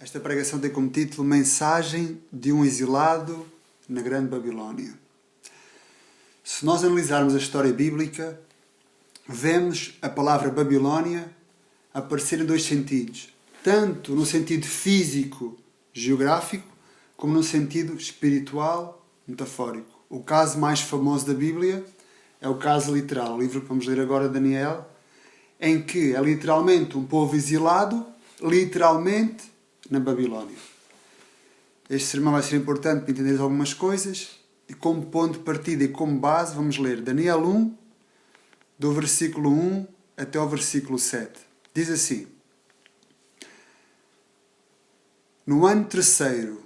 Esta pregação tem como título Mensagem de um exilado na Grande Babilónia. Se nós analisarmos a história bíblica, vemos a palavra Babilónia aparecer em dois sentidos. Tanto no sentido físico, geográfico, como no sentido espiritual, metafórico. O caso mais famoso da Bíblia é o caso literal, o livro que vamos ler agora, Daniel, em que é literalmente um povo exilado, literalmente na Babilónia. Este sermão vai ser importante para entender algumas coisas e como ponto de partida e como base vamos ler Daniel 1, do versículo 1 até ao versículo 7. Diz assim: No ano terceiro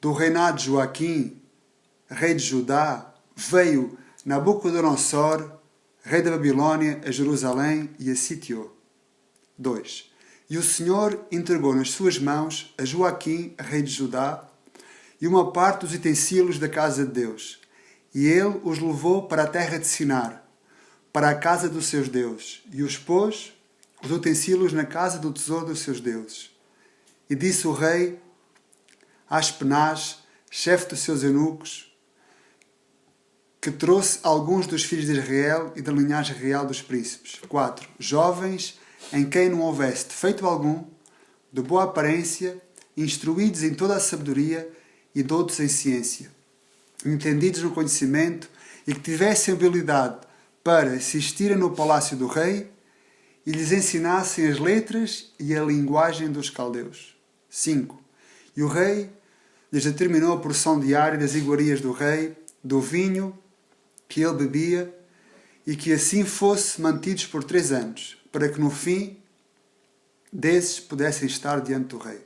do reinado de Joaquim, rei de Judá, veio Nabucodonosor, rei da Babilónia, a Jerusalém e a sitiou. 2. E o Senhor entregou nas suas mãos a Joaquim, rei de Judá, e uma parte dos utensílios da casa de Deus. E ele os levou para a terra de Sinar, para a casa dos seus deuses, e os pôs, os utensílios, na casa do tesouro dos seus deuses. E disse o rei a Aspenaz, chefe dos seus eunucos, que trouxe alguns dos filhos de Israel e da linhagem real dos príncipes. 4. Jovens em quem não houvesse defeito algum, de boa aparência, instruídos em toda a sabedoria e doutos em ciência, entendidos no conhecimento e que tivessem habilidade para assistirem no palácio do rei e lhes ensinassem as letras e a linguagem dos caldeus. 5. E o rei lhes determinou a porção diária das iguarias do rei, do vinho que ele bebia, e que assim fosse mantidos por 3 anos, para que no fim desses pudessem estar diante do rei.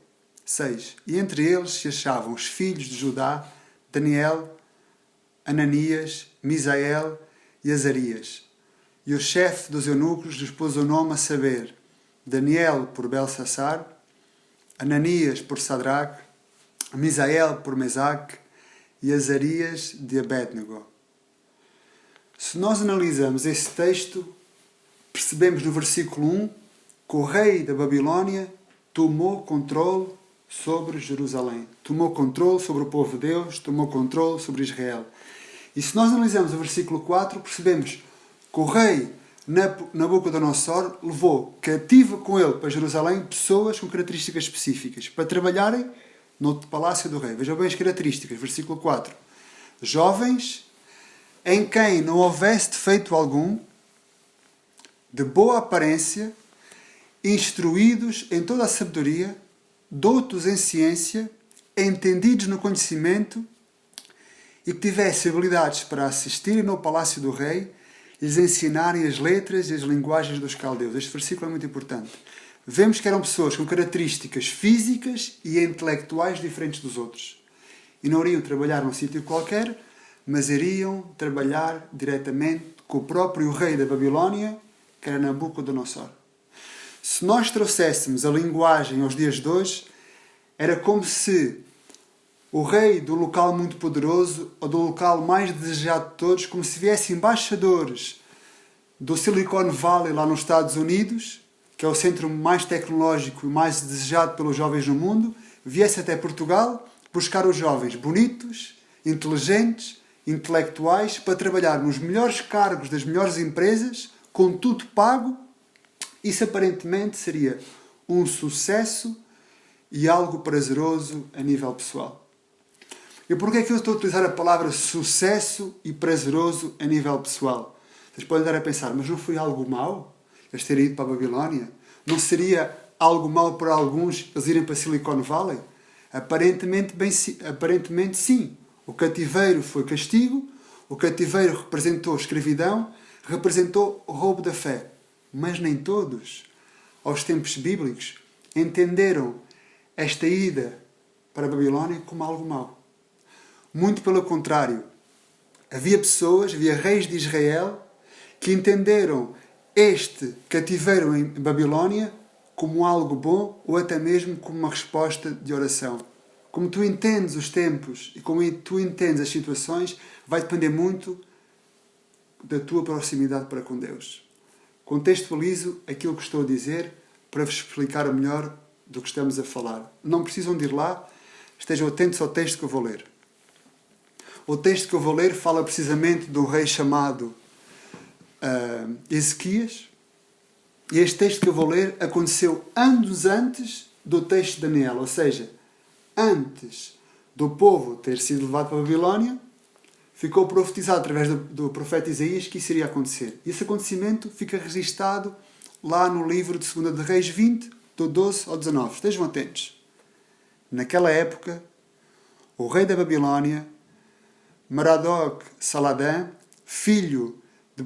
6. E entre eles se achavam os filhos de Judá, Daniel, Ananias, Misael e Azarias. E o chefe dos eunucos lhes pôs o nome a saber: Daniel por Belsassar, Ananias por Sadraque, Misael por Mesaque e Azarias de Abednego. Se nós analisamos esse texto, percebemos no versículo 1 que o rei da Babilónia tomou controle sobre Jerusalém. Tomou controle sobre o povo de Deus, tomou controle sobre Israel. E se nós analisamos o versículo 4, percebemos que o rei Nabucodonosor levou cativo com ele para Jerusalém pessoas com características específicas para trabalharem no palácio do rei. Vejam bem as características, versículo 4. Jovens em quem não houvesse defeito algum, de boa aparência, instruídos em toda a sabedoria, doutos em ciência, entendidos no conhecimento e que tivessem habilidades para assistirem no palácio do rei e lhes ensinarem as letras e as linguagens dos caldeus. Este versículo é muito importante. Vemos que eram pessoas com características físicas e intelectuais diferentes dos outros. E não iriam trabalhar num sítio qualquer, mas iriam trabalhar diretamente com o próprio rei da Babilónia, que era Nabucodonosor. Se nós trouxéssemos a linguagem aos dias de hoje, era como se o rei do local muito poderoso, ou do local mais desejado de todos, como se viessem embaixadores do Silicon Valley lá nos Estados Unidos, que é o centro mais tecnológico e mais desejado pelos jovens no mundo, viesse até Portugal buscar os jovens bonitos, inteligentes, intelectuais, para trabalhar nos melhores cargos das melhores empresas, com tudo pago. Isso aparentemente seria um sucesso e algo prazeroso a nível pessoal. E porquê é que eu estou a utilizar a palavra sucesso e prazeroso a nível pessoal? Vocês podem dar a pensar, mas não foi algo mau eles terem ido para a Babilónia? Não seria algo mau para alguns eles irem para Silicon Valley? Aparentemente sim. O cativeiro foi castigo, o cativeiro representou escravidão, representou roubo da fé. Mas nem todos, aos tempos bíblicos, entenderam esta ida para a Babilónia como algo mau. Muito pelo contrário. Havia reis de Israel, que entenderam este cativeiro em Babilónia como algo bom ou até mesmo como uma resposta de oração. Como tu entendes os tempos e como tu entendes as situações, vai depender muito da tua proximidade para com Deus. Contextualizo aquilo que estou a dizer para vos explicar melhor do que estamos a falar. Não precisam de ir lá, estejam atentos ao texto que eu vou ler. O texto que eu vou ler fala precisamente de um rei chamado Ezequias. E este texto que eu vou ler aconteceu anos antes do texto de Daniel, ou seja, antes do povo ter sido levado para a Babilónia, ficou profetizado através do profeta Isaías que isso iria acontecer. E esse acontecimento fica registado lá no livro de 2 de Reis 20, do 12 ao 19. Estejam atentos. Naquela época, o rei da Babilónia, Merodach Saladã, filho de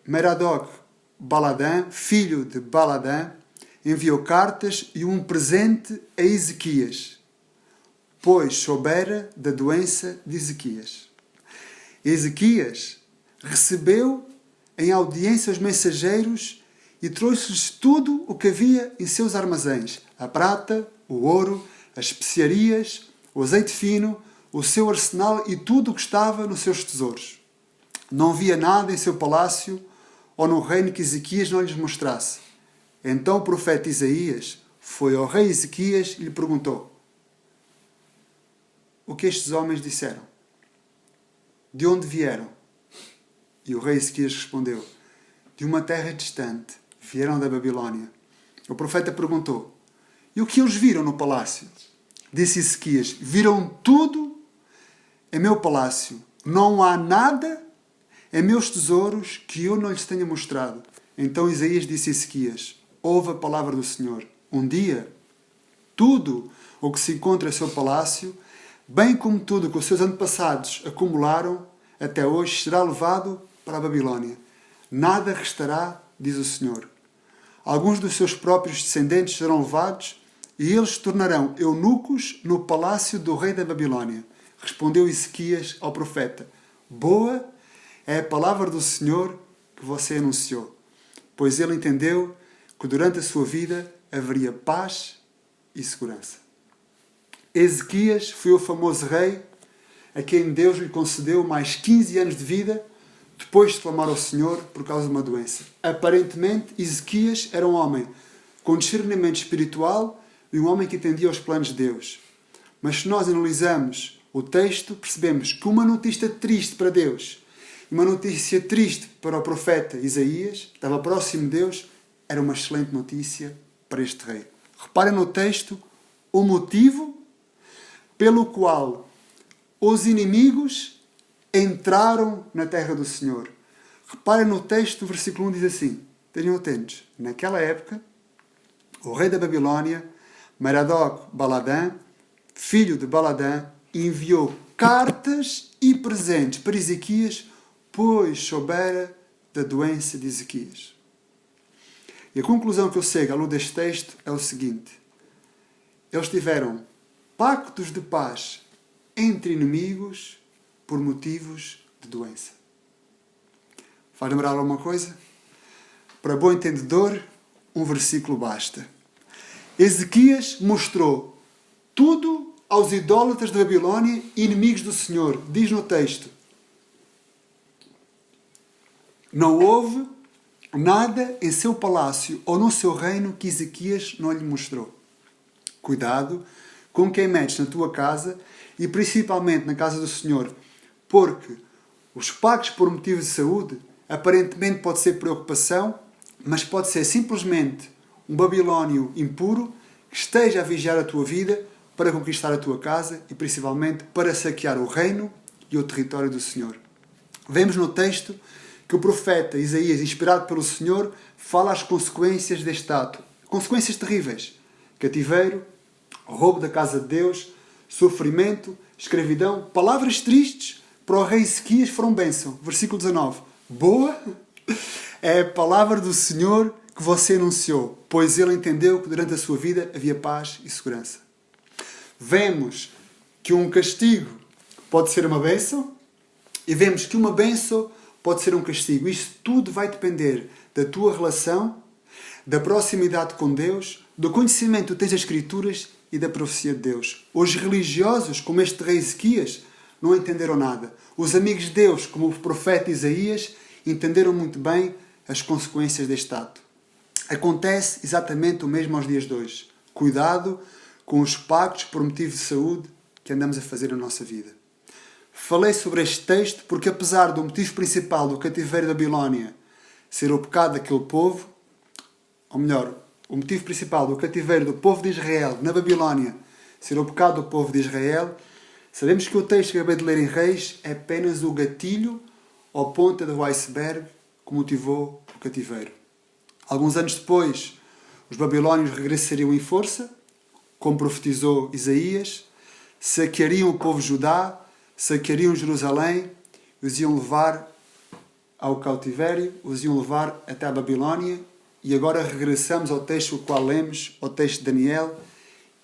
Merodach Baladã, filho de Baladã, enviou cartas e um presente a Ezequias, pois soubera da doença de Ezequias. Ezequias recebeu em audiência os mensageiros e trouxe-lhes tudo o que havia em seus armazéns: a prata, o ouro, as especiarias, o azeite fino, o seu arsenal e tudo o que estava nos seus tesouros. Não havia nada em seu palácio ou no reino que Ezequias não lhes mostrasse. Então o profeta Isaías foi ao rei Ezequias e lhe perguntou: o que estes homens disseram? De onde vieram? E o rei Ezequias respondeu: de uma terra distante, vieram da Babilónia. O profeta perguntou: e o que eles viram no palácio? Disse Ezequias: viram tudo em meu palácio. Não há nada em meus tesouros que eu não lhes tenha mostrado. Então Isaías disse a Ezequias: ouve a palavra do Senhor. Um dia, tudo o que se encontra em seu palácio, bem como tudo que os seus antepassados acumularam até hoje, será levado para a Babilónia. Nada restará, diz o Senhor. Alguns dos seus próprios descendentes serão levados e eles se tornarão eunucos no palácio do rei da Babilónia. Respondeu Ezequias ao profeta: boa é a palavra do Senhor que você anunciou, pois ele entendeu que durante a sua vida haveria paz e segurança. Ezequias foi o famoso rei a quem Deus lhe concedeu mais 15 anos de vida depois de clamar ao Senhor por causa de uma doença. Aparentemente, Ezequias era um homem com discernimento espiritual e um homem que entendia os planos de Deus. Mas se nós analisamos o texto, percebemos que uma notícia triste para Deus e uma notícia triste para o profeta Isaías, que estava próximo de Deus, era uma excelente notícia para este rei. Reparem no texto o motivo pelo qual os inimigos entraram na terra do Senhor. Reparem no texto, o versículo 1 diz assim, tenham atentos: naquela época, o rei da Babilónia, Merodach Baladã, filho de Baladã, enviou cartas e presentes para Ezequias, pois soubera da doença de Ezequias. E a conclusão que eu chego à luz deste texto é o seguinte: eles tiveram pactos de paz entre inimigos por motivos de doença. Faz lembrar alguma coisa? Para bom entendedor, um versículo basta. Ezequias mostrou tudo aos idólatras da Babilónia, inimigos do Senhor. Diz no texto: não houve nada em seu palácio ou no seu reino que Ezequias não lhe mostrou. Cuidado com quem metes na tua casa e principalmente na casa do Senhor, porque os pactos por motivos de saúde aparentemente pode ser preocupação, mas pode ser simplesmente um babilónio impuro que esteja a vigiar a tua vida para conquistar a tua casa e principalmente para saquear o reino e o território do Senhor. Vemos no texto que o profeta Isaías, inspirado pelo Senhor, fala as consequências deste ato. Consequências terríveis: cativeiro, roubo da casa de Deus, sofrimento, escravidão. Palavras tristes para o rei Ezequias foram bênção. Versículo 19. Boa é a palavra do Senhor que você anunciou, pois ele entendeu que durante a sua vida havia paz e segurança. Vemos que um castigo pode ser uma bênção e vemos que uma bênção pode ser um castigo. Isto tudo vai depender da tua relação, da proximidade com Deus, do conhecimento que tens das Escrituras e da profecia de Deus. Os religiosos, como este rei Ezequias, não entenderam nada. Os amigos de Deus, como o profeta Isaías, entenderam muito bem as consequências deste ato. Acontece exatamente o mesmo aos dias de hoje. Cuidado com os pactos por motivo de saúde que andamos a fazer na nossa vida. Falei sobre este texto porque, apesar do motivo principal do cativeiro da Babilónia ser o pecado daquele povo, ou melhor, o motivo principal do cativeiro do povo de Israel na Babilónia ser o pecado do povo de Israel, sabemos que o texto que acabei de ler em Reis é apenas o gatilho ou ponta do iceberg que motivou o cativeiro. Alguns anos depois, os babilónios regressariam em força, como profetizou Isaías, saqueariam o povo de Judá, saqueariam Jerusalém, os iam levar ao cautivério, os iam levar até a Babilónia. E agora regressamos ao texto o qual lemos, ao texto de Daniel,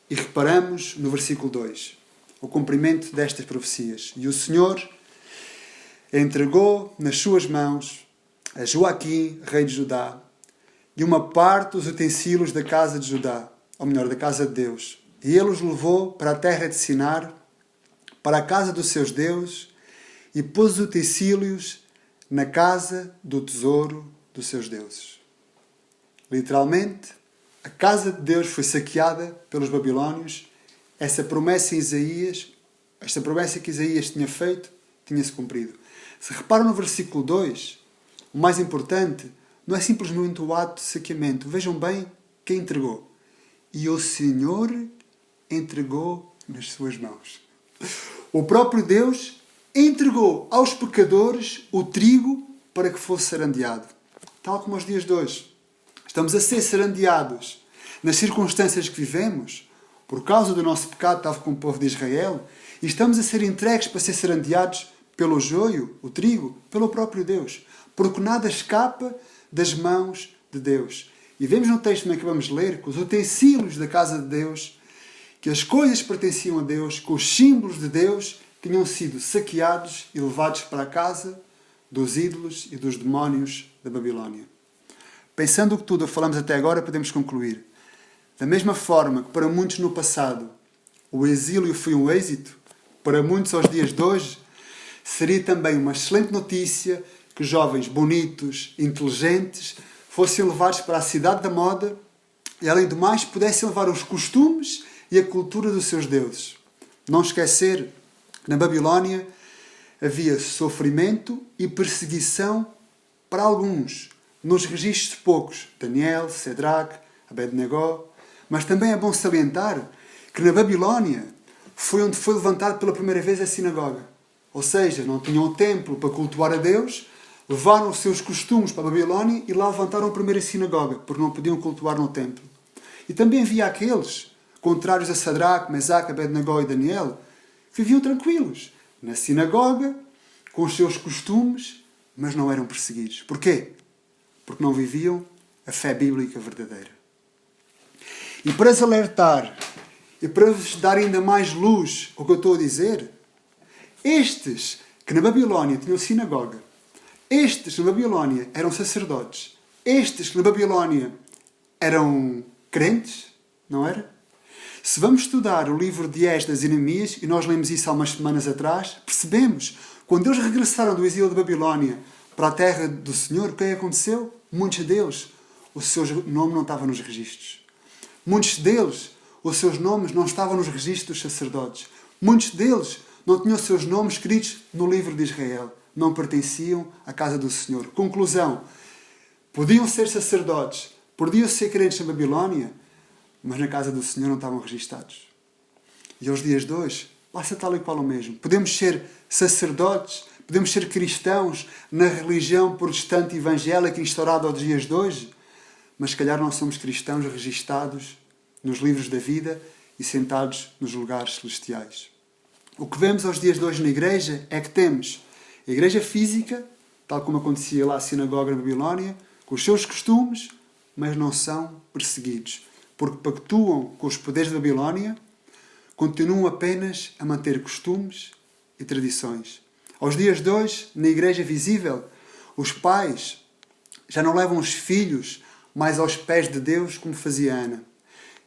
e reparamos no versículo 2, o cumprimento destas profecias. E o Senhor entregou nas suas mãos a Joaquim, rei de Judá, e uma parte dos utensílios da casa de Judá, ou melhor, da casa de Deus. E ele os levou para a terra de Sinar, para a casa dos seus deuses, e pôs os utensílios na casa do tesouro dos seus deuses. Literalmente, a casa de Deus foi saqueada pelos babilónios. Essa promessa em Isaías, esta promessa que Isaías tinha feito, tinha-se cumprido. Se reparam no versículo 2, o mais importante não é simplesmente o ato de saqueamento. Vejam bem quem entregou. E o Senhor entregou nas suas mãos. O próprio Deus entregou aos pecadores o trigo para que fosse sarandeado. Tal como aos dias de hoje. Estamos a ser sarandeados nas circunstâncias que vivemos, por causa do nosso pecado, tal como o povo de Israel, e estamos a ser entregues para ser sarandeados pelo joio, o trigo, pelo próprio Deus. Porque nada escapa das mãos de Deus. E vemos no texto que acabamos de ler que os utensílios da casa de Deus, que as coisas pertenciam a Deus, que os símbolos de Deus tinham sido saqueados e levados para a casa dos ídolos e dos demónios da Babilónia. Pensando o que tudo falamos até agora, podemos concluir. Da mesma forma que para muitos no passado o exílio foi um êxito, para muitos aos dias de hoje, seria também uma excelente notícia que jovens bonitos, inteligentes, fossem levados para a cidade da moda e, além do mais, pudessem levar os costumes e a cultura dos seus deuses. Não esquecer que na Babilónia havia sofrimento e perseguição para alguns, nos registros de poucos, Daniel, Cedraque, Abednego, mas também é bom salientar que na Babilónia foi onde foi levantado pela primeira vez a sinagoga. Ou seja, não tinham o templo para cultuar a Deus, levaram os seus costumes para a Babilónia e lá levantaram a primeira sinagoga, porque não podiam cultuar no templo. E também havia aqueles, contrários a Sadraque, Mesaque, Abednego e Daniel, que viviam tranquilos, na sinagoga, com os seus costumes, mas não eram perseguidos. Porquê? Porque não viviam a fé bíblica verdadeira. E para os alertar, e para vos dar ainda mais luz ao que eu estou a dizer, estes que na Babilónia tinham sinagoga, estes que na Babilónia eram sacerdotes, estes que na Babilónia eram crentes, não era? Se vamos estudar o livro de Esdras e Neemias, e nós lemos isso há umas semanas atrás, percebemos, quando eles regressaram do exílio de Babilónia para a terra do Senhor, o que aconteceu? Muitos deles, o seu nome não estava nos registros. Muitos deles, os seus nomes não estavam nos registros dos sacerdotes. Muitos deles não tinham os seus nomes escritos no livro de Israel. Não pertenciam à casa do Senhor. Conclusão, podiam ser sacerdotes, podiam ser crentes na Babilónia, mas na casa do Senhor não estavam registados. E aos dias de hoje, passa tal e qual o mesmo. Podemos ser sacerdotes, podemos ser cristãos na religião protestante evangélica instaurada aos dias de hoje, mas se calhar não somos cristãos registados nos livros da vida e sentados nos lugares celestiais. O que vemos aos dias de hoje na igreja é que temos a igreja física, tal como acontecia lá a sinagoga na Babilónia, com os seus costumes, mas não são perseguidos, porque pactuam com os poderes da Babilónia, continuam apenas a manter costumes e tradições. Aos dias de hoje, na igreja visível, os pais já não levam os filhos mais aos pés de Deus como fazia Ana.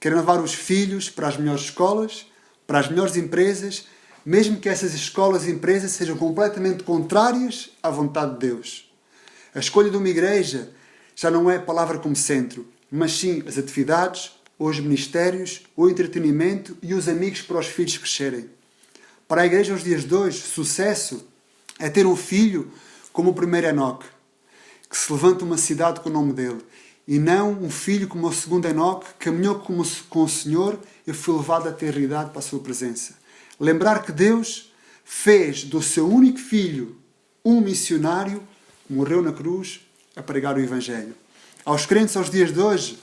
Querem levar os filhos para as melhores escolas, para as melhores empresas, mesmo que essas escolas e empresas sejam completamente contrárias à vontade de Deus. A escolha de uma igreja já não é a palavra como centro, mas sim as atividades, ou os ministérios, o entretenimento e os amigos para os filhos crescerem. Para a igreja aos dias de hoje, sucesso é ter um filho como o primeiro Enoque, que se levanta uma cidade com o nome dele, e não um filho como o segundo Enoque, que caminhou com o Senhor e foi levado à eternidade para a sua presença. Lembrar que Deus fez do seu único filho um missionário, morreu na cruz a pregar o Evangelho. Aos crentes aos dias de hoje,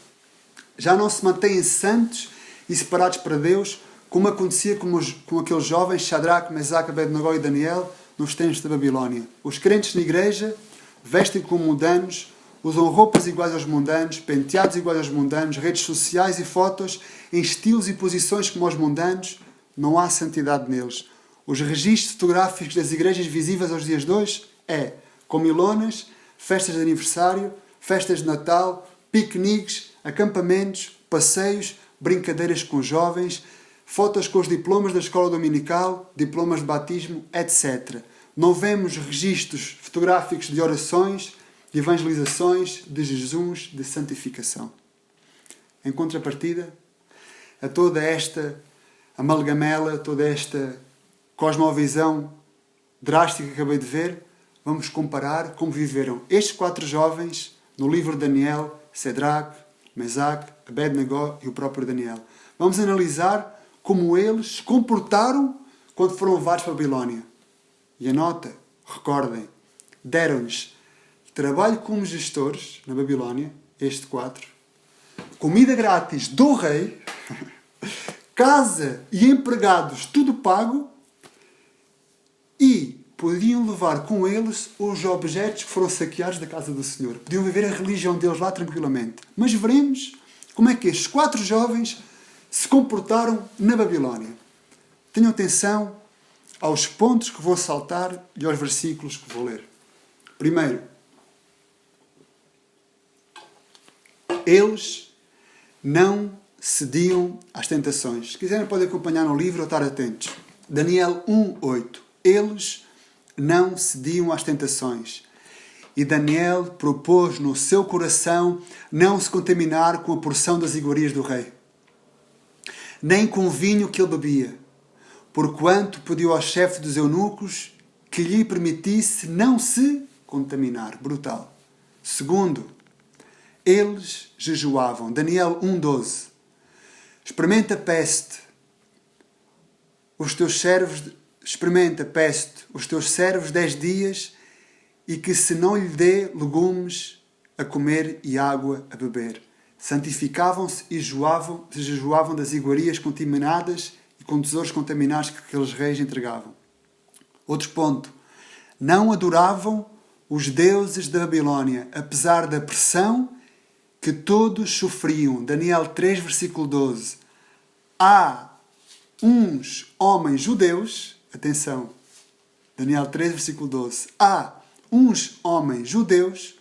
já não se mantêm santos e separados para Deus, como acontecia com aqueles jovens, Shadraque, Mesaque, Abednego e Daniel, nos tempos da Babilónia. Os crentes na igreja vestem como mundanos, usam roupas iguais aos mundanos, penteados iguais aos mundanos, redes sociais e fotos em estilos e posições como aos mundanos. Não há santidade neles. Os registros fotográficos das igrejas visíveis aos dias de hoje é comilonas, festas de aniversário, festas de Natal, piqueniques, acampamentos, passeios, brincadeiras com jovens, fotos com os diplomas da escola dominical, diplomas de batismo, etc. Não vemos registros fotográficos de orações, de evangelizações, de jejuns, de santificação. Em contrapartida, a toda esta amalgamela, toda esta cosmovisão drástica que acabei de ver, vamos comparar como viveram estes 4 jovens no livro de Daniel, Shadraque, Mesaque, Abednego e o próprio Daniel. Vamos analisar como eles se comportaram quando foram levados para a Babilónia. E anota, recordem, deram-lhes trabalho como gestores na Babilónia, estes 4, comida grátis do rei, casa e empregados, tudo pago, e podiam levar com eles os objetos que foram saqueados da casa do Senhor. Podiam viver a religião deles lá tranquilamente. Mas veremos como é que estes 4 jovens se comportaram na Babilónia. Tenham atenção aos pontos que vou saltar e aos versículos que vou ler. Primeiro, eles não cediam às tentações. Se quiserem podem acompanhar no livro ou estar atentos. Daniel 1:8. Eles não cediam às tentações. E Daniel propôs no seu coração não se contaminar com a porção das iguarias do rei, nem com o vinho que ele bebia, porquanto pediu ao chefe dos eunucos que lhe permitisse não se contaminar. Brutal. Segundo, eles jejuavam. Daniel 1:12. Experimenta peste os teus servos 10 dias e que se não lhe dê legumes a comer e água a beber. Santificavam-se e jejuavam das iguarias contaminadas e com tesouros contaminados que aqueles reis entregavam. Outro ponto. Não adoravam os deuses da Babilónia, apesar da pressão que todos sofriam. Daniel 3, versículo 12. Há uns homens judeus, atenção, Daniel 3, versículo 12. Há uns homens judeus,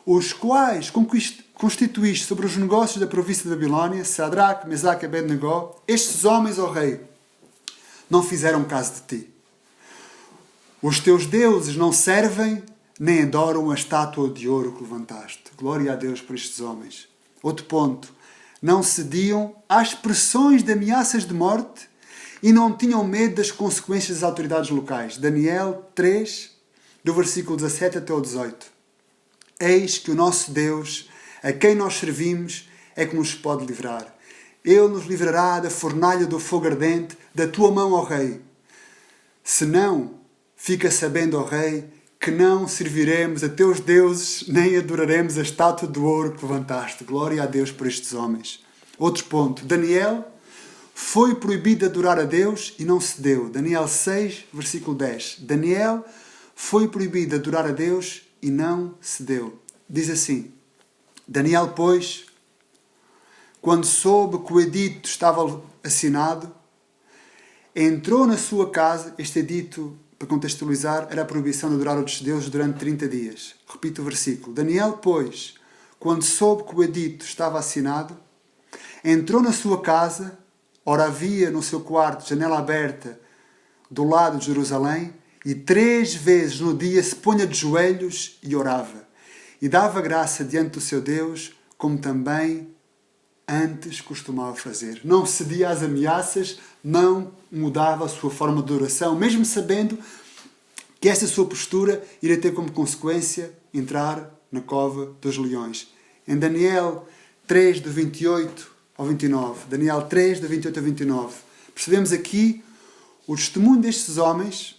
os quais constituíste sobre os negócios da província da Babilónia, Shadraque, Mesaque e Abednego. Estes homens, ó rei, não fizeram caso de ti. Os teus deuses não servem, nem adoram a estátua de ouro que levantaste. Glória a Deus por estes homens. Outro ponto. Não cediam às pressões de ameaças de morte e não tinham medo das consequências das autoridades locais. Daniel 3, do versículo 17 até o 18. Eis que o nosso Deus, a quem nós servimos, é que nos pode livrar. Ele nos livrará da fornalha do fogo ardente, da tua mão, ó rei. Se não, fica sabendo, ó rei, que não serviremos a teus deuses, nem adoraremos a estátua de ouro que levantaste. Glória a Deus por estes homens. Outro ponto. Daniel foi proibido de adorar a Deus e não cedeu. Daniel 6, versículo 10. Daniel foi proibido de adorar a Deus e não cedeu. Diz assim. Daniel, pois, quando soube que o edito estava assinado, entrou na sua casa. Este edito, para contextualizar, era a proibição de adorar outros deuses durante 30 dias. Repito o versículo. Daniel, pois, quando soube que o edito estava assinado, entrou na sua casa, ora havia no seu quarto janela aberta do lado de Jerusalém, e 3 vezes no dia se punha de joelhos e orava, e dava graça diante do seu Deus como também antes costumava fazer. Não cedia às ameaças, não mudava a sua forma de oração, mesmo sabendo que essa sua postura iria ter como consequência entrar na cova dos leões. Em Daniel 3, do 28 ao 29, Daniel 3, do 28 ao 29, percebemos aqui o testemunho destes homens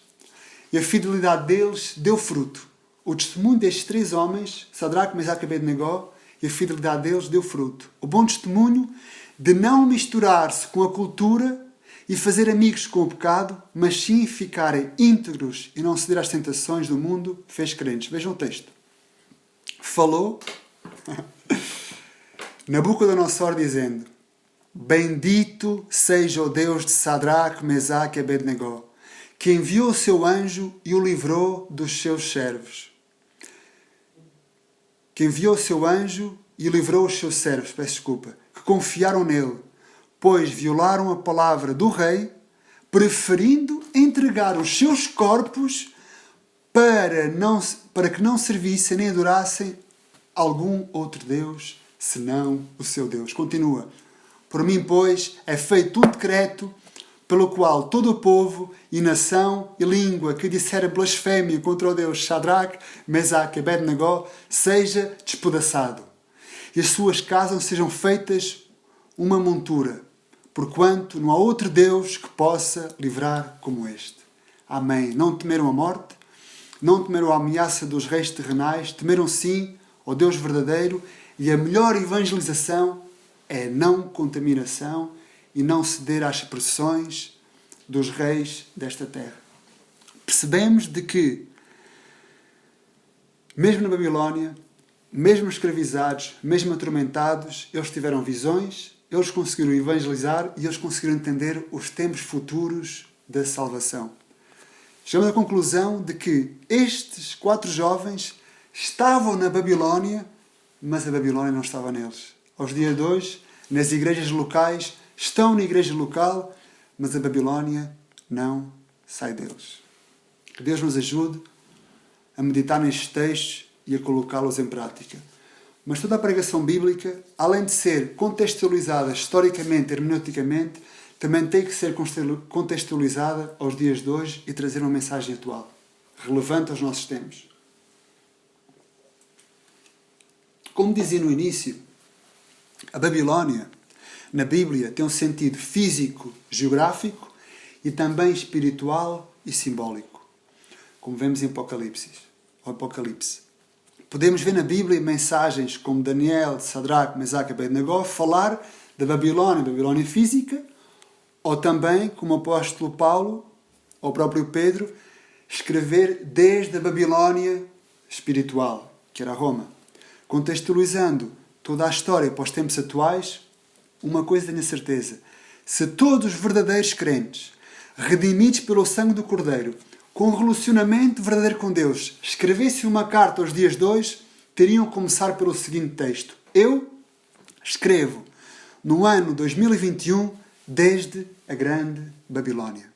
e a fidelidade deles deu fruto. O testemunho destes três homens, Sadraque, Mesaque e Abednego, e a fidelidade deles deu fruto. O bom testemunho de não misturar-se com a cultura e fazer amigos com o pecado, mas sim ficarem íntegros e não ceder às tentações do mundo, fez crentes. Vejam o texto. Falou Nabucodonosor dizendo: Bendito seja o Deus de Sadraque, Mesaque e Abednego, que enviou o seu anjo e o livrou dos seus servos. Que enviou o seu anjo e livrou os seus servos, que confiaram nele, pois violaram a palavra do rei, preferindo entregar os seus corpos para que não servissem nem adorassem algum outro Deus, senão o seu Deus. Continua. Por mim, pois, é feito um decreto pelo qual todo o povo e nação e língua que disser blasfémia contra o Deus Sadraque, Mesaque e Abednego seja despedaçado, e as suas casas sejam feitas uma montura, porquanto não há outro Deus que possa livrar como este. Amém. Não temeram a morte, não temeram a ameaça dos reis terrenais, temeram sim ao Deus verdadeiro, e a melhor evangelização é a não contaminação e não ceder às pressões dos reis desta terra. Percebemos de que, mesmo na Babilónia, mesmo escravizados, mesmo atormentados, eles tiveram visões, eles conseguiram evangelizar e eles conseguiram entender os tempos futuros da salvação. Chegamos à conclusão de que estes 4 jovens estavam na Babilónia, mas a Babilónia não estava neles. Aos dias de hoje, nas igrejas locais, estão na igreja local, mas a Babilónia não sai deles. Que Deus nos ajude a meditar nestes textos e a colocá-los em prática. Mas toda a pregação bíblica, além de ser contextualizada historicamente, hermeneuticamente, também tem que ser contextualizada aos dias de hoje e trazer uma mensagem atual, relevante aos nossos tempos. Como dizia no início, a Babilónia, na Bíblia, tem um sentido físico, geográfico e também espiritual e simbólico, como vemos em Apocalipse. Podemos ver na Bíblia mensagens como Daniel, Sadraque, Mesaque e Abednego falar da Babilónia física, ou também, como o apóstolo Paulo, ou o próprio Pedro, escrever desde a Babilónia espiritual, que era Roma. Contextualizando toda a história para os tempos atuais, uma coisa tenho a certeza: se todos os verdadeiros crentes, redimidos pelo sangue do Cordeiro, com um relacionamento verdadeiro com Deus, escrevessem uma carta aos dias de hoje, teriam que começar pelo seguinte texto: eu escrevo no ano 2021 desde a grande Babilónia.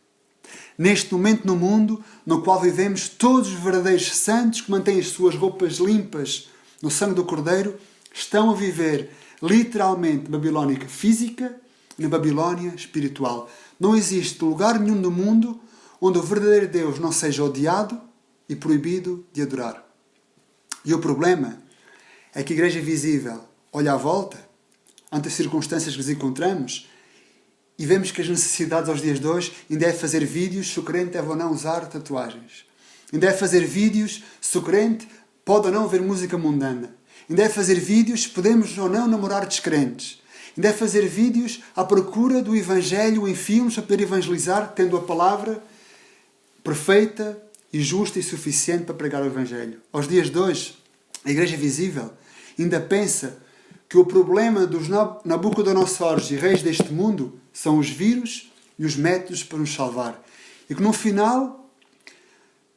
Neste momento no mundo no qual vivemos, todos os verdadeiros santos que mantêm as suas roupas limpas no sangue do Cordeiro estão a viver literalmente Babilónia física e na Babilónia espiritual. Não existe lugar nenhum no mundo onde o verdadeiro Deus não seja odiado e proibido de adorar. E o problema é que a Igreja Visível olha à volta, ante as circunstâncias que nos encontramos, e vemos que as necessidades aos dias de hoje ainda é fazer vídeos se o crente deve ou não usar tatuagens. Ainda é fazer vídeos se o crente pode ou não ver música mundana. Ainda é fazer vídeos se podemos ou não namorar descrentes. Ainda é fazer vídeos à procura do Evangelho em filmes para poder evangelizar, tendo a palavra perfeita e justa e suficiente para pregar o Evangelho. Aos dias de hoje, a Igreja Visível ainda pensa que o problema dos Nabucodonosores e reis deste mundo são os vírus e os métodos para nos salvar. E que no final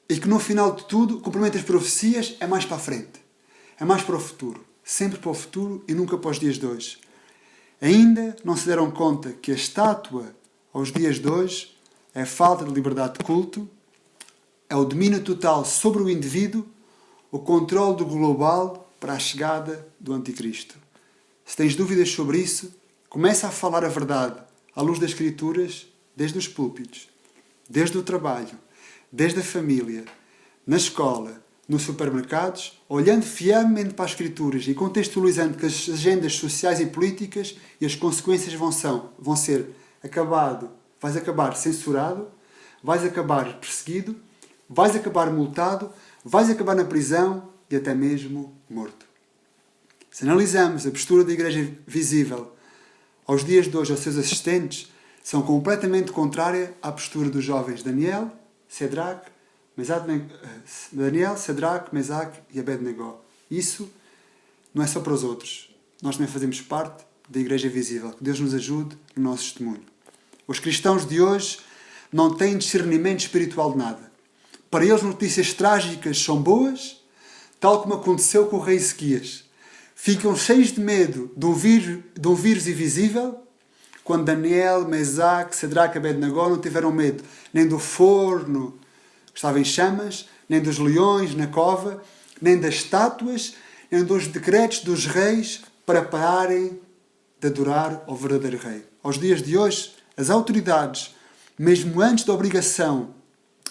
de tudo, o cumprimento das profecias é mais para a frente. É mais para o futuro. Sempre para o futuro e nunca para os dias de hoje. Ainda não se deram conta que a estátua, aos dias de hoje, é a falta de liberdade de culto, é o domínio total sobre o indivíduo, o controle do global para a chegada do Anticristo. Se tens dúvidas sobre isso, começa a falar a verdade à luz das Escrituras, desde os púlpitos, desde o trabalho, desde a família, na escola, nos supermercados, olhando fielmente para as Escrituras e contextualizando que as agendas sociais e políticas e as consequências vão ser vais acabar censurado, vais acabar perseguido, vais acabar multado, vais acabar na prisão e até mesmo morto. Se analisamos a postura da Igreja visível aos dias de hoje aos seus assistentes, são completamente contrária à postura dos jovens Daniel, Sadraque, Mesaque e Abednego. Isso não é só para os outros. Nós também fazemos parte da Igreja visível. Que Deus nos ajude no nosso testemunho. Os cristãos de hoje não têm discernimento espiritual de nada. Para eles, notícias trágicas são boas, tal como aconteceu com o rei Ezequias. Ficam cheios de medo de um vírus invisível, quando Daniel, Mesaque, Sadraque e Abednego não tiveram medo nem do forno que estava em chamas, nem dos leões na cova, nem das estátuas, nem dos decretos dos reis para pararem de adorar ao verdadeiro rei. Aos dias de hoje, as autoridades, mesmo antes da obrigação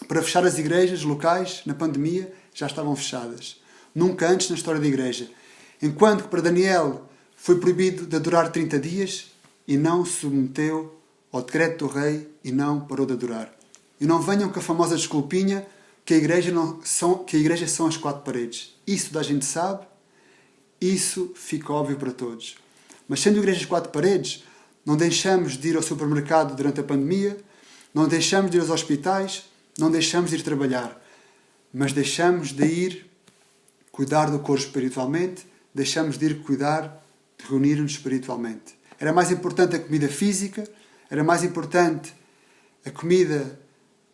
para fechar as igrejas locais na pandemia, já estavam fechadas. Nunca antes na história da igreja. Enquanto que para Daniel foi proibido de adorar 30 dias e não se submeteu ao decreto do rei e não parou de adorar. E não venham com a famosa desculpinha que a igreja são as 4 paredes. Isso toda a gente sabe, isso fica óbvio para todos. Mas sendo igrejas 4 paredes, não deixamos de ir ao supermercado durante a pandemia, não deixamos de ir aos hospitais, não deixamos de ir trabalhar, mas deixamos de ir cuidar do corpo espiritualmente, deixamos de ir cuidar de reunir-nos espiritualmente. Era mais importante a comida física, era mais importante a comida,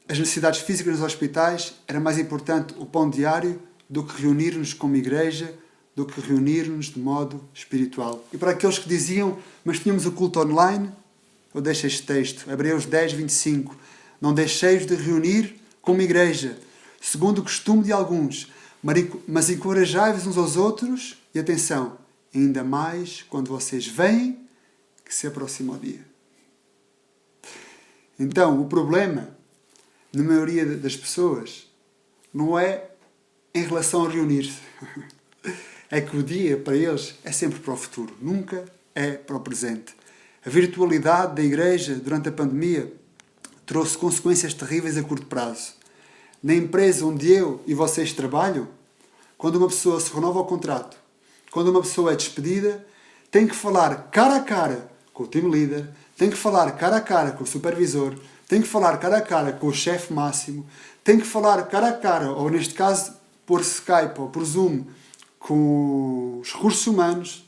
as necessidades físicas nos hospitais, era mais importante o pão diário do que reunir-nos como igreja, do que reunir-nos de modo espiritual. E para aqueles que diziam, mas tínhamos o culto online, eu deixo este texto, Hebreus 10, 25. Não deixeis de reunir como igreja, segundo o costume de alguns, mas encorajai-vos uns aos outros, e atenção, ainda mais quando vocês veem que se aproxima o dia. Então, o problema, na maioria das pessoas, não é em relação a reunir-se. É que o dia, para eles, é sempre para o futuro, nunca é para o presente. A virtualidade da igreja durante a pandemia trouxe consequências terríveis a curto prazo. Na empresa onde eu e vocês trabalham, quando uma pessoa se renova o contrato, quando uma pessoa é despedida, tem que falar cara a cara com o team leader, tem que falar cara a cara com o supervisor, tem que falar cara a cara com o chefe máximo, tem que falar cara a cara, ou neste caso, por Skype ou por Zoom, com os recursos humanos,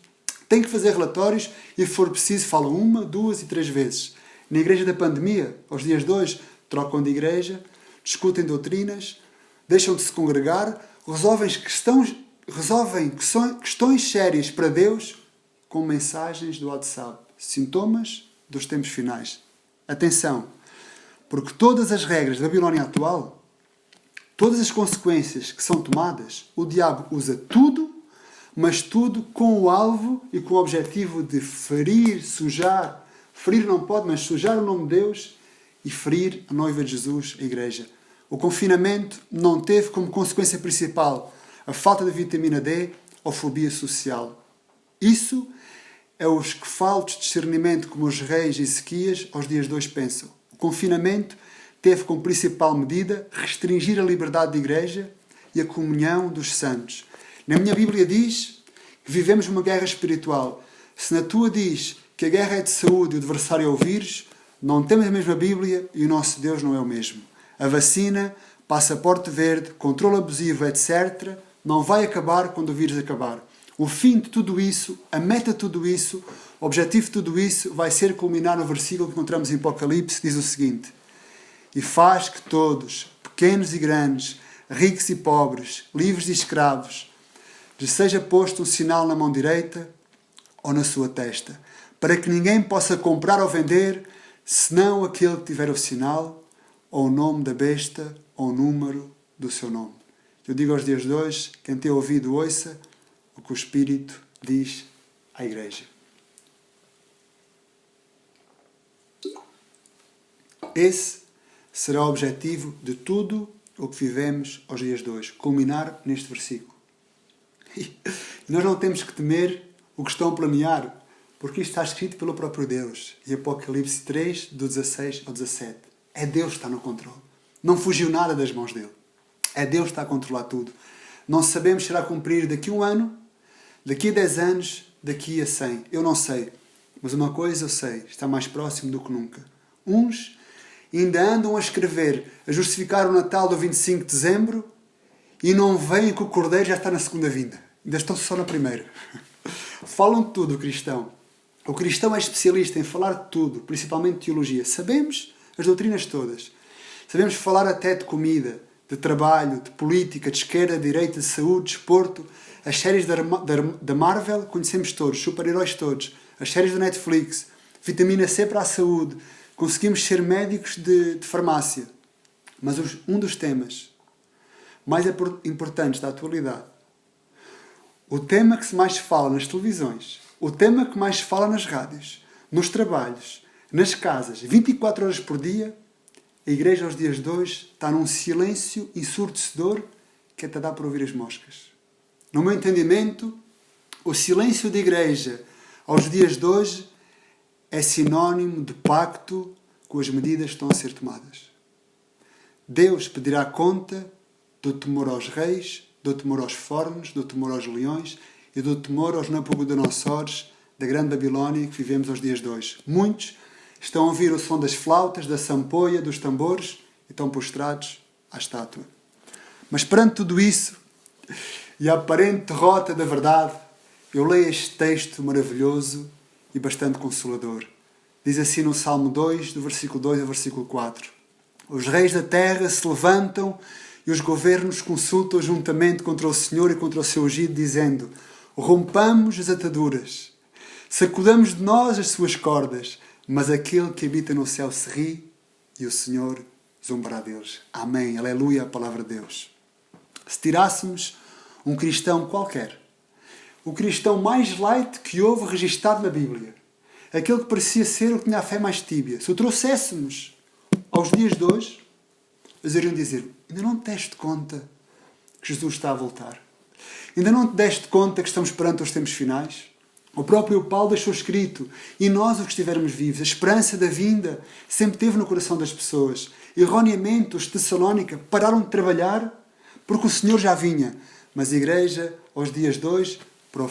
tem que fazer relatórios e, se for preciso, falam 1, 2 e 3 vezes. Na igreja da pandemia, aos dias de hoje, trocam de igreja, discutem doutrinas, deixam de se congregar, resolvem questões sérias para Deus com mensagens do WhatsApp. Sintomas dos tempos finais. Atenção, porque todas as regras da Babilónia atual, todas as consequências que são tomadas, o diabo usa tudo, mas tudo com o alvo e com o objetivo de ferir, sujar. Ferir não pode, mas sujar o nome de Deus e ferir a noiva de Jesus, a igreja. O confinamento não teve como consequência principal a falta de vitamina D ou fobia social. Isso é os que faltos de discernimento como os reis e Ezequias aos dias de hoje pensam. O confinamento teve como principal medida restringir a liberdade da igreja e a comunhão dos santos. Na minha Bíblia diz que vivemos uma guerra espiritual. Se na tua diz que a guerra é de saúde e o adversário é o vírus, não temos a mesma Bíblia e o nosso Deus não é o mesmo. A vacina, passaporte verde, controle abusivo, etc., não vai acabar quando o vírus acabar. O fim de tudo isso, a meta de tudo isso, o objetivo de tudo isso vai ser culminar no versículo que encontramos em Apocalipse, que diz o seguinte: e faz que todos, pequenos e grandes, ricos e pobres, livres e escravos, lhes seja posto um sinal na mão direita ou na sua testa, para que ninguém possa comprar ou vender, senão aquele que tiver o sinal, ou o nome da besta, ou o número do seu nome. Eu digo aos dias de hoje, quem tem ouvido ouça o que o Espírito diz à Igreja. Esse será o objetivo de tudo o que vivemos aos dias de hoje. Culminar neste versículo. E nós não temos que temer o que estão a planear, porque isto está escrito pelo próprio Deus. E Apocalipse 3, do 16 ao 17. É Deus que está no controle. Não fugiu nada das mãos dele. É Deus que está a controlar tudo. Não sabemos se irá cumprir daqui a 1 ano, daqui a 10 anos, daqui a 100. Eu não sei. Mas uma coisa eu sei. Está mais próximo do que nunca. Uns ainda andam a escrever, a justificar o Natal do 25 de dezembro e não veem que o Cordeiro já está na segunda vinda. Ainda estão só na primeira. Falam de tudo o cristão. O cristão é especialista em falar de tudo, principalmente de teologia. Sabemos as doutrinas todas. Sabemos falar até de comida, de trabalho, de política, de esquerda, de direita, de saúde, de desporto. As séries da Marvel conhecemos todos, super-heróis todos. As séries da Netflix, vitamina C para a saúde. Conseguimos ser médicos de farmácia. Mas um dos temas mais importantes da atualidade, o tema que mais se fala nas televisões, o tema que mais se fala nas rádios, nos trabalhos, nas casas, 24 horas por dia, a igreja aos dias de hoje está num silêncio ensurdecedor que até dá para ouvir as moscas. No meu entendimento, o silêncio da igreja aos dias de hoje é sinónimo de pacto com as medidas que estão a ser tomadas. Deus pedirá conta do temor aos reis, do temor aos fornos, do temor aos leões e do temor aos Nabucodonosores da grande Babilónia que vivemos aos dias de hoje. Muitos estão a ouvir o som das flautas, da sampoia, dos tambores e estão prostrados à estátua. Mas perante tudo isso e a aparente derrota da verdade, eu leio este texto maravilhoso e bastante consolador. Diz assim no Salmo 2, do versículo 2 ao versículo 4. Os reis da terra se levantam e os governos consultam juntamente contra o Senhor e contra o seu ungido, dizendo: rompamos as ataduras, sacudamos de nós as suas cordas, mas aquele que habita no céu se ri e o Senhor zombará deles. Amém. Aleluia, a palavra de Deus. Se tirássemos um cristão qualquer, o cristão mais light que houve registado na Bíblia, aquele que parecia ser o que tinha a fé mais tíbia, se o trouxéssemos aos dias de hoje, eles iriam dizer: ainda não te deste conta que Jesus está a voltar? Ainda não te deste conta que estamos perante os tempos finais? O próprio Paulo deixou escrito: e nós, os que estivermos vivos, a esperança da vinda sempre teve no coração das pessoas. Erroneamente, os de Tessalónica pararam de trabalhar porque o Senhor já vinha. Mas a igreja, aos dias de hoje, para o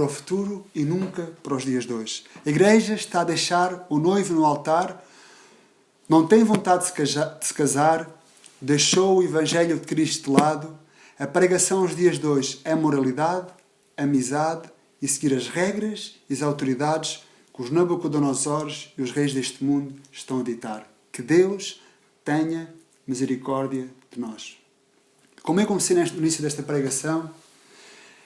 futuro e nunca para os dias de hoje. A igreja está a deixar o noivo no altar, não tem vontade de se casar, deixou o Evangelho de Cristo de lado. A pregação aos dias de hoje é moralidade, amizade e seguir as regras e as autoridades que os Nabucodonosores e os reis deste mundo estão a ditar. Que Deus tenha misericórdia de nós. Como eu comecei no início desta pregação,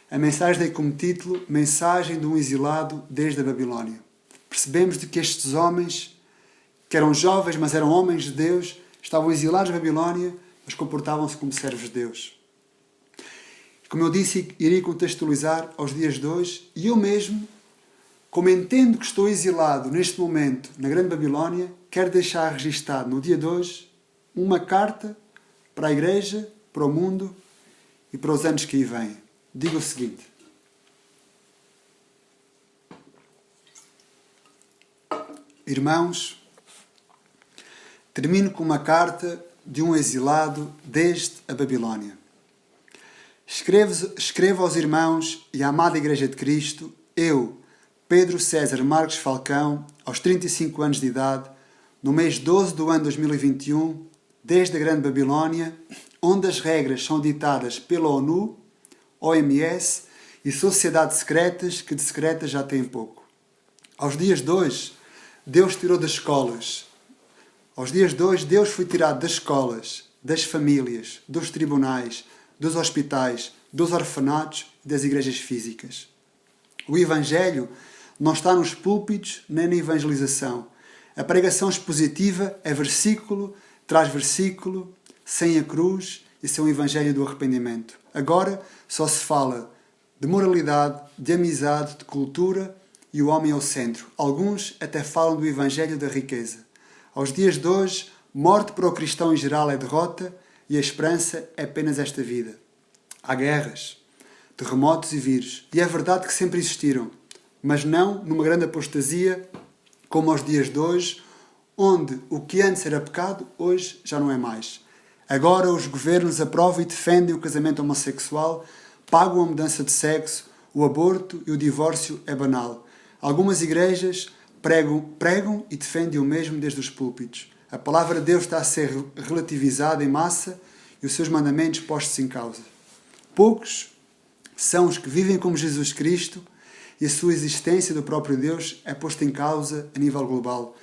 a mensagem dei como título: Mensagem de um exilado desde a Babilónia. Percebemos de que estes homens, que eram jovens, mas eram homens de Deus, estavam exilados na Babilónia, mas comportavam-se como servos de Deus. Como eu disse, irei contextualizar aos dias de hoje, e eu mesmo, como entendo que estou exilado neste momento na Grande Babilónia, quero deixar registado no dia de hoje uma carta para a igreja, para o mundo e para os anos que aí vêm. Digo o seguinte: irmãos, termino com uma carta de um exilado desde a Babilónia. Escrevo aos irmãos e à amada Igreja de Cristo, eu, Pedro César Marques Falcão, aos 35 anos de idade, no mês 12 do ano 2021, desde a Grande Babilónia, onde as regras são ditadas pela ONU, OMS e sociedades secretas que de secretas já têm pouco. Aos dias de hoje, Deus tirou das escolas. Aos dias de hoje, Deus foi tirado das escolas, das famílias, dos tribunais, dos hospitais, dos orfanatos e das igrejas físicas. O Evangelho não está nos púlpitos nem na evangelização. A pregação expositiva é versículo tras versículo, sem a cruz e sem o Evangelho do arrependimento. Agora só se fala de moralidade, de amizade, de cultura e o homem é o centro. Alguns até falam do Evangelho da riqueza. Aos dias de hoje, morte para o cristão em geral é derrota e a esperança é apenas esta vida. Há guerras, terremotos e vírus, e é verdade que sempre existiram, mas não numa grande apostasia como aos dias de hoje, onde o que antes era pecado, hoje já não é mais. Agora os governos aprovam e defendem o casamento homossexual, pagam a mudança de sexo, o aborto e o divórcio é banal. Algumas igrejas pregam e defendem o mesmo desde os púlpitos. A palavra de Deus está a ser relativizada em massa e os seus mandamentos postos em causa. Poucos são os que vivem como Jesus Cristo e a sua existência do próprio Deus é posta em causa a nível global.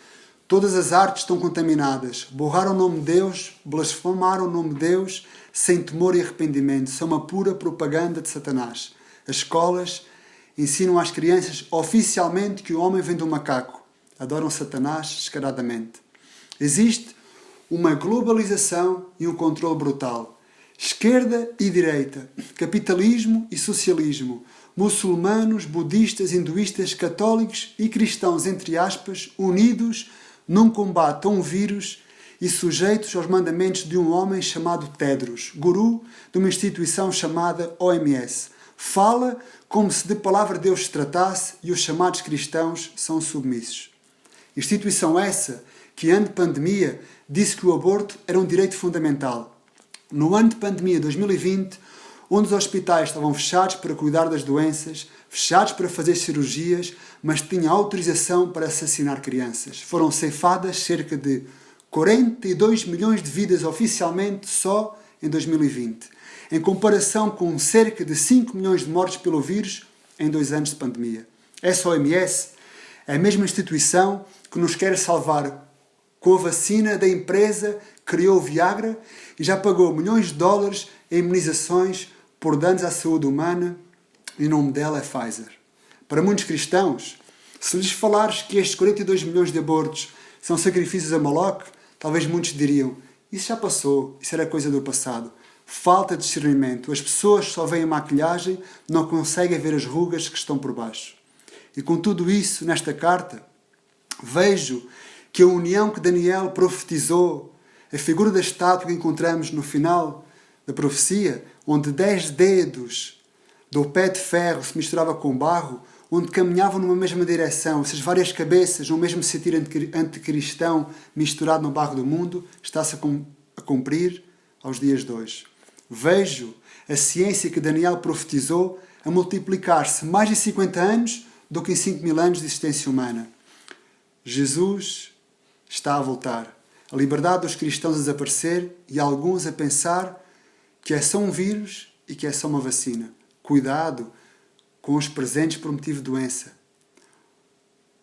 Todas as artes estão contaminadas, borraram o nome de Deus, blasfemaram o nome de Deus sem temor e arrependimento. São uma pura propaganda de Satanás. As escolas ensinam às crianças oficialmente que o homem vem do macaco. Adoram Satanás descaradamente. Existe uma globalização e um controle brutal. Esquerda e direita, capitalismo e socialismo, muçulmanos, budistas, hinduístas, católicos e cristãos, entre aspas, unidos num combate a um vírus e sujeitos aos mandamentos de um homem chamado Tedros, guru de uma instituição chamada OMS. Fala como se de palavra de Deus se tratasse e os chamados cristãos são submissos. Instituição essa que, ano de pandemia, disse que o aborto era um direito fundamental. No ano de pandemia 2020, onde os hospitais estavam fechados para cuidar das doenças, fechados para fazer cirurgias, mas tinham autorização para assassinar crianças. Foram ceifadas cerca de 42 milhões de vidas oficialmente só em 2020, em comparação com cerca de 5 milhões de mortes pelo vírus em 2 anos de pandemia. Essa OMS é a mesma instituição que nos quer salvar com a vacina da empresa que criou o Viagra e já pagou milhões de dólares em imunizações por danos à saúde humana e o nome dela é Pfizer. Para muitos cristãos, se lhes falares que estes 42 milhões de abortos são sacrifícios a Moloque, talvez muitos diriam, isso já passou, isso era coisa do passado. Falta de discernimento. As pessoas só veem a maquilhagem, não conseguem ver as rugas que estão por baixo. E com tudo isso, nesta carta, vejo que a união que Daniel profetizou, a figura da estátua que encontramos no final da profecia, onde 10 dedos do pé de ferro se misturava com barro, onde caminhavam numa mesma direção, essas várias cabeças, no mesmo sentido anticristão misturado no barro do mundo, está-se a cumprir aos dias de hoje. Vejo a ciência que Daniel profetizou a multiplicar-se mais de 50 anos do que em 5.000 anos de existência humana. Jesus está a voltar. A liberdade dos cristãos a desaparecer e alguns a pensar que é só um vírus e que é só uma vacina. Cuidado com os presentes por motivo de doença.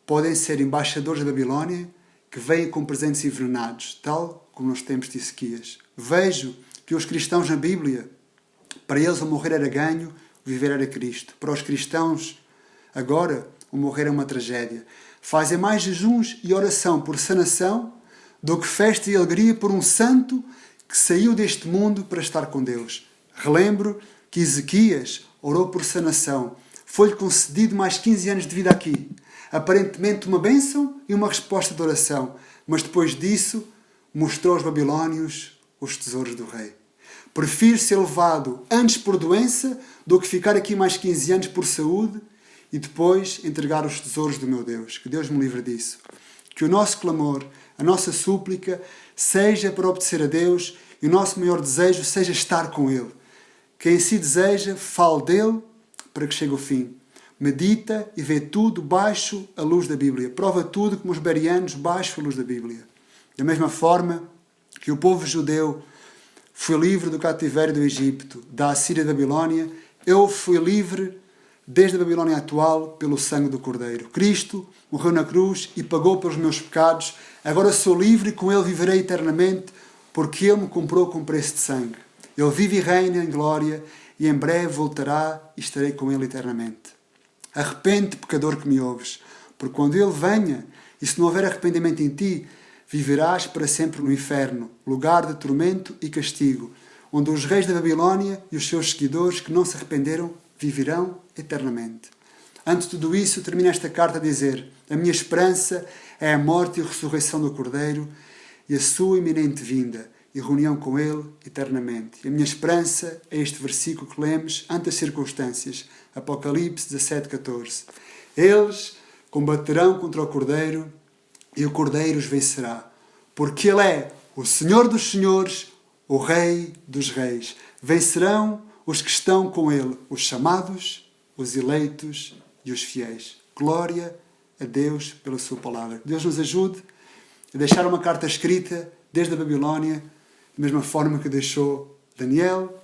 Podem ser embaixadores da Babilónia que vêm com presentes envenenados, tal como nos tempos de Ezequias. Vejo que os cristãos na Bíblia, para eles o morrer era ganho, o viver era Cristo. Para os cristãos, agora, o morrer é uma tragédia. Fazem mais jejuns e oração por sanação do que festa e alegria por um santo que saiu deste mundo para estar com Deus. Relembro que Ezequias orou por sanação. Foi-lhe concedido mais 15 anos de vida aqui. Aparentemente uma bênção e uma resposta de oração. Mas depois disso, mostrou aos babilónios os tesouros do rei. Prefiro ser levado antes por doença do que ficar aqui mais 15 anos por saúde e depois entregar os tesouros do meu Deus. Que Deus me livre disso. Que o nosso clamor, a nossa súplica, seja para obedecer a Deus e o nosso maior desejo seja estar com Ele. Quem se deseja, fale dele para que chegue o fim. Medita e vê tudo baixo a luz da Bíblia. Prova tudo como os bereanos baixo a luz da Bíblia. Da mesma forma que o povo judeu foi livre do cativeiro do Egito, da Assíria e da Babilónia, eu fui livre desde a Babilónia atual pelo sangue do Cordeiro. Cristo morreu na cruz e pagou pelos meus pecados. Agora sou livre e com Ele viverei eternamente, porque Ele me comprou com preço de sangue. Ele vive e reina em glória e em breve voltará e estarei com Ele eternamente. Arrepende-te, pecador que me ouves, porque quando Ele venha, e se não houver arrependimento em ti, viverás para sempre no inferno, lugar de tormento e castigo, onde os reis da Babilónia e os seus seguidores que não se arrependeram viverão eternamente. Ante tudo isso, termina esta carta a dizer: a minha esperança é a morte e a ressurreição do Cordeiro e a sua iminente vinda e reunião com Ele eternamente. E a minha esperança é este versículo que lemos ante as circunstâncias. Apocalipse 17:14. Eles combaterão contra o Cordeiro e o Cordeiro os vencerá, porque Ele é o Senhor dos Senhores, o Rei dos Reis. Vencerão os que estão com Ele, os chamados, os eleitos e os fiéis. Glória a Deus pela sua palavra. Que Deus nos ajude a deixar uma carta escrita desde a Babilónia, da mesma forma que deixou Daniel,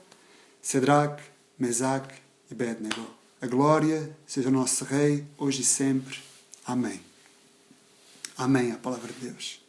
Sadraque, Mesaque e Abednego. A glória seja o nosso Rei, hoje e sempre. Amém. Amém, a palavra de Deus.